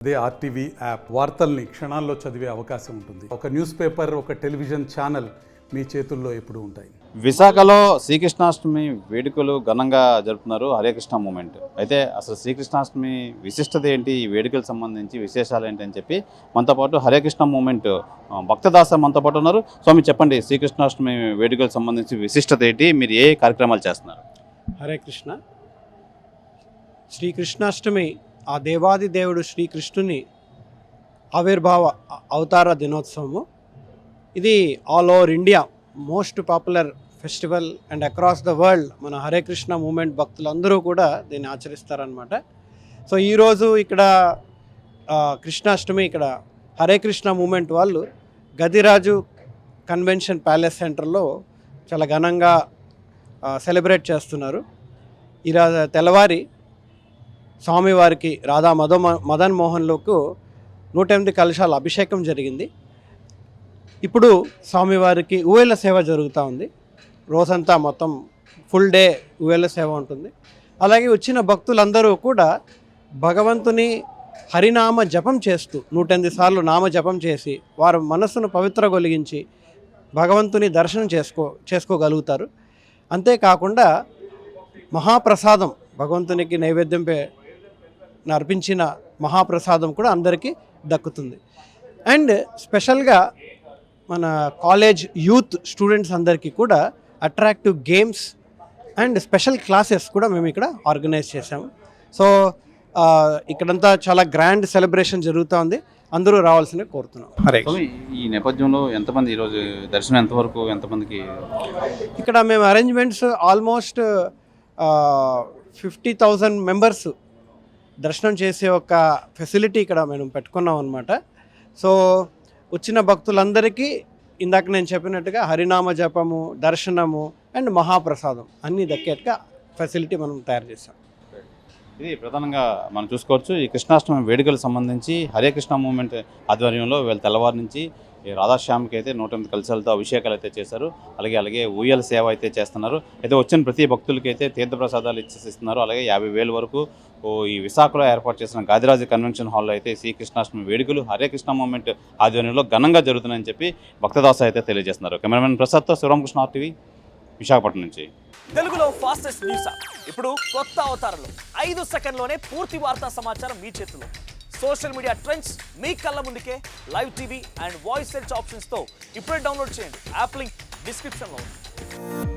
అదే RTV app వార్తల్ని క్షణాల్లో చదివే అవకాశం ఉంటుంది. ఒక న్యూస్ పేపర్, ఒక టెలివిజన్ ఛానల్ మీ చేతుల్లో ఎప్పుడూ ఉంటాయి. విశాఖలో శ్రీకృష్ణాష్టమి వేడుకలు ఘనంగా జరుపుతున్నారు హరే కృష్ణ మూమెంట్. అయితే అసలు శ్రీకృష్ణాష్టమి విశిష్టత ఏంటి, ఈ వేడుకలకు సంబంధించి విశేషాలు ఏంటి అని చెప్పి మనతో పాటు హరే కృష్ణ మూమెంట్ భక్తదాస మనతో పాటు ఉన్నారు. స్వామి చెప్పండి, శ్రీకృష్ణాష్టమి వేడుకలకు సంబంధించి విశిష్టత ఏంటి, మీరు ఏ కార్యక్రమాలు చేస్తున్నారు? హరే కృష్ణ. శ్రీకృష్ణాష్టమి ఆ దేవాది దేవుడు శ్రీకృష్ణుని ఆవిర్భావ అవతార దినోత్సవము. ఇది all over India most popular festival and across the world మన హరే కృష్ణ మూమెంట్ భక్తులందరూ కూడా దీన్ని ఆచరిస్తారనమాట. సో ఈరోజు ఇక్కడ కృష్ణాష్టమి ఇక్కడ హరే కృష్ణ మూమెంట్ వాళ్ళు గదిరాజు కన్వెన్షన్ ప్యాలెస్ సెంటర్లో చాలా ఘనంగా సెలబ్రేట్ చేస్తున్నారు. ఈరోజు తెల్లవారి స్వామివారికి రాధా మదన్ మోహన్లకు 108 కలశాల అభిషేకం జరిగింది. ఇప్పుడు స్వామివారికి ఊయల సేవ జరుగుతూ ఉంది. రోజంతా మొత్తం ఫుల్ డే ఊయల సేవ ఉంటుంది. అలాగే వచ్చిన భక్తులందరూ కూడా భగవంతుని హరినామ జపం చేస్తూ 108 సార్లు నామ జపం చేసి వారు మనస్సును పవిత్రగొలిగించి భగవంతుని దర్శనం చేసుకోగలుగుతారు. అంతేకాకుండా మహాప్రసాదం భగవంతునికి నైవేద్యం అర్పించిన మహాప్రసాదం కూడా అందరికీ దక్కుతుంది. అండ్ స్పెషల్గా మన కాలేజ్ యూత్ స్టూడెంట్స్ అందరికీ కూడా attractive games and special classes కూడా మేము ఇక్కడ ఆర్గనైజ్ చేసాము. సో ఇక్కడంతా చాలా గ్రాండ్ సెలబ్రేషన్ జరుగుతూ ఉంది. అందరూ రావాల్సిందే కోరుతున్నాం. హరే. ఈ నేపథ్యంలో ఎంతమంది ఈరోజు దర్శనం ఎంతవరకు ఎంతమందికి? ఇక్కడ మేము అరేంజ్మెంట్స్ ఆల్మోస్ట్ 50,000 మెంబర్స్ దర్శనం చేసే ఒక ఫెసిలిటీ ఇక్కడ మేము పెట్టుకున్నాం అనమాట. సో వచ్చిన భక్తులందరికీ ఇందాక నేను చెప్పినట్టుగా హరినామ జపము, దర్శనము అండ్ మహాప్రసాదం అన్నీ దక్కేట్టుగా ఫెసిలిటీ మనం తయారు చేసాం. ఇది ప్రధానంగా మనం చూసుకోవచ్చు. ఈ కృష్ణాష్టమి వేడుకలకు సంబంధించి హరే కృష్ణ మూమెంట్ ఆధ్వర్యంలో వీళ్ళు తెల్లవారు నుంచి ఈ రాధాశ్యామికి అయితే 108 కలశాలతో అభిషేకాలు అయితే చేశారు. అలాగే ఊయల సేవ అయితే చేస్తున్నారు. అయితే వచ్చిన ప్రతి భక్తులకి అయితే తీర్థప్రసాదాలు ఇస్తున్నారు. అలాగే 50,000 వరకు ఈ విశాఖలో ఏర్పాటు చేసిన గాదిరాజు కన్వెన్షన్ హాల్లో అయితే శ్రీకృష్ణాష్టమి వేడుకలు హరే కృష్ణ మూమెంట్ ఆధ్వర్యంలో ఘనంగా జరుగుతున్నాయని చెప్పి భక్తదాస అయితే తెలియజేస్తున్నారు. కెమెరామెన్ ప్రసాద్తో శివరామకృష్ణ ఆర్టీవీ విశాఖపట్నం నుంచి. తెలుగులో ఫాస్టెస్ట్ న్యూస్ ఇప్పుడు కొత్త అవతారంలో 5 సెకండ్లోనే పూర్తి వార్తా సమాచారం మీ చేతిలో. సోషల్ మీడియా ట్రెండ్స్ మీ కళ్ళ ముందుకే live TV and voice search ఆప్షన్స్తో ఇప్పుడే డౌన్లోడ్ చేయండి. యాప్ లింక్ డిస్క్రిప్షన్లో ఉంది.